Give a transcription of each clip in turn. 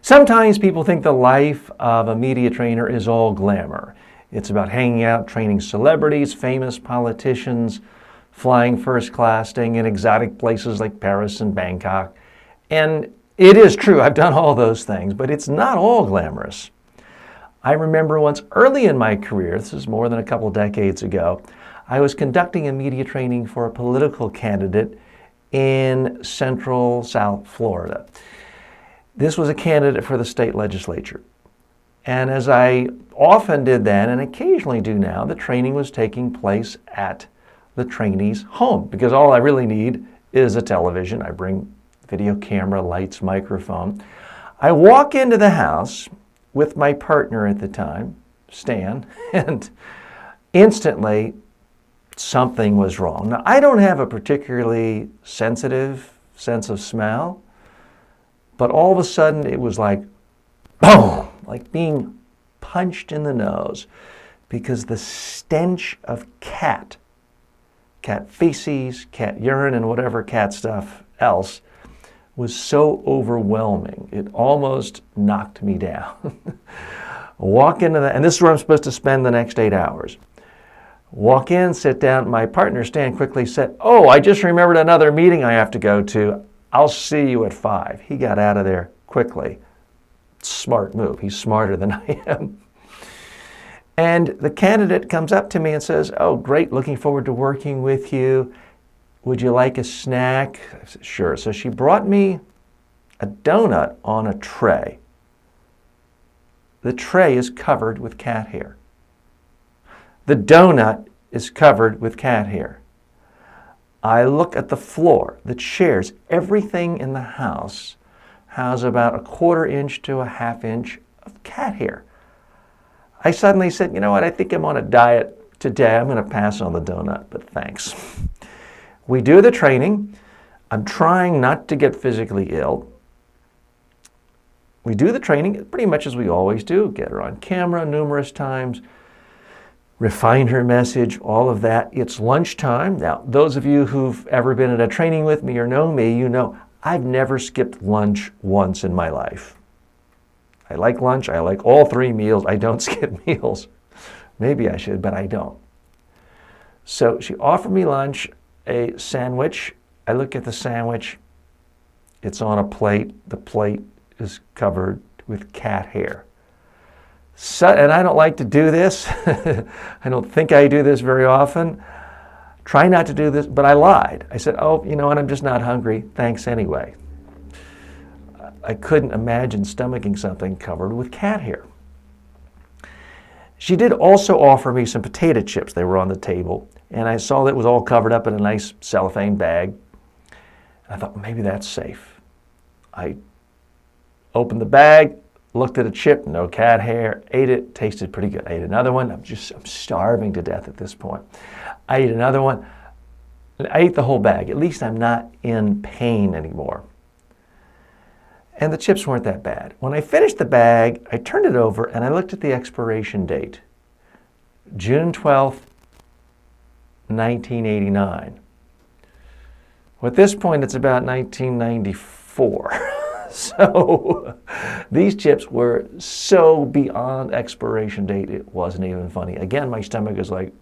Sometimes people think the life of a media trainer is all glamour. It's about hanging out, training celebrities, famous politicians, flying first class, staying in exotic places like Paris and Bangkok. And it is true, I've done all those things, but it's not all glamorous. I remember once early in my career, this is more than a couple decades ago, I was conducting a media training for a political candidate in Central South Florida. This was a candidate for the state legislature. And as I often did then, and occasionally do now, the training was taking place at the trainee's home, because all I really need is a television. I bring video camera, lights, microphone. I walk into the house with my partner at the time, Stan, and instantly something was wrong. Now, I don't have a particularly sensitive sense of smell, but all of a sudden it was like, boom, like being punched in the nose, because the stench of cat feces, cat urine, and whatever cat stuff else was so overwhelming. It almost knocked me down. Walk into and this is where I'm supposed to spend the next 8 hours. Walk in, sit down. My partner, Stan, quickly said, "Oh, I just remembered another meeting I have to go to. I'll see you at 5. He got out of there quickly. Smart move. He's smarter than I am. And the candidate comes up to me and says, "Oh, great, looking forward to working with you. Would you like a snack?" I said, "Sure." So she brought me a donut on a tray. The tray is covered with cat hair. The donut is covered with cat hair. I look at the floor, the chairs, everything in the house has about a 1/4 inch to a 1/2 inch of cat hair. I suddenly said, "You know what, I think I'm on a diet today. I'm going to pass on the donut, but thanks." We do the training. I'm trying not to get physically ill. We do the training pretty much as we always do. Get her on camera numerous times, refine her message, all of that. It's lunchtime. Now, those of you who've ever been at a training with me or know me, you know I've never skipped lunch once in my life. I like lunch. I like all 3 meals. I don't skip meals. Maybe I should, but I don't. So she offered me lunch, a sandwich. I look at the sandwich. It's on a plate. The plate is covered with cat hair. So, and I don't like to do this. I don't think I do this very often. Try not to do this, but I lied. I said, "Oh, you know what, I'm just not hungry. Thanks anyway." I couldn't imagine stomaching something covered with cat hair. She did also offer me some potato chips. They were on the table, and I saw that it was all covered up in a nice cellophane bag. And I thought, maybe that's safe. I opened the bag, looked at a chip, no cat hair, ate it, tasted pretty good. I ate another one. I'm starving to death at this point. I ate another one. I ate the whole bag. At least I'm not in pain anymore. And the chips weren't that bad. When I finished the bag, I turned it over and I looked at the expiration date. June 12th, 1989. Well, at this point, it's about 1994. So these chips were so beyond expiration date, it wasn't even funny. Again, my stomach is like,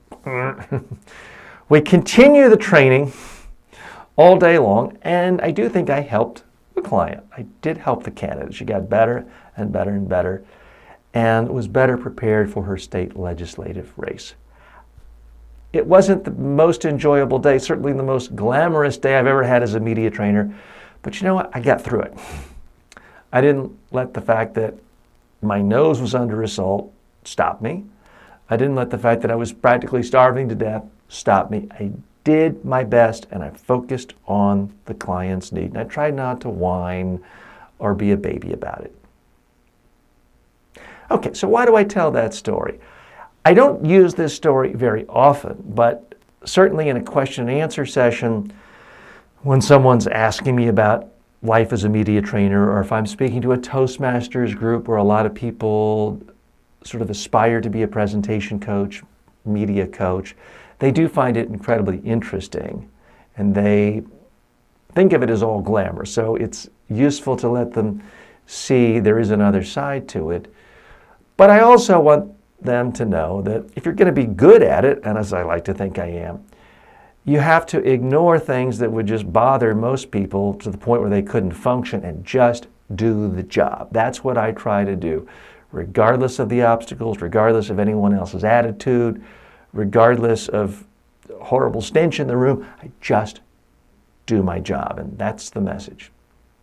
We continue the training all day long, and I do think I helped the client. I did help the candidate. She got better and better and better, and was better prepared for her state legislative race. It wasn't the most enjoyable day, certainly the most glamorous day I've ever had as a media trainer, but you know what? I got through it. I didn't let the fact that my nose was under assault stop me. I didn't let the fact that I was practically starving to death stop me. I did my best, and I focused on the client's need. And I tried not to whine or be a baby about it. Okay, so why do I tell that story? I don't use this story very often, but certainly in a question and answer session, when someone's asking me about life as a media trainer, or if I'm speaking to a Toastmasters group where a lot of people sort of aspire to be a presentation coach, media coach, they do find it incredibly interesting, and they think of it as all glamour. So it's useful to let them see there is another side to it. But I also want them to know that if you're going to be good at it, and as I like to think I am, you have to ignore things that would just bother most people to the point where they couldn't function and just do the job. That's what I try to do, regardless of the obstacles, regardless of anyone else's attitude, regardless of horrible stench in the room. I just do my job, and that's the message.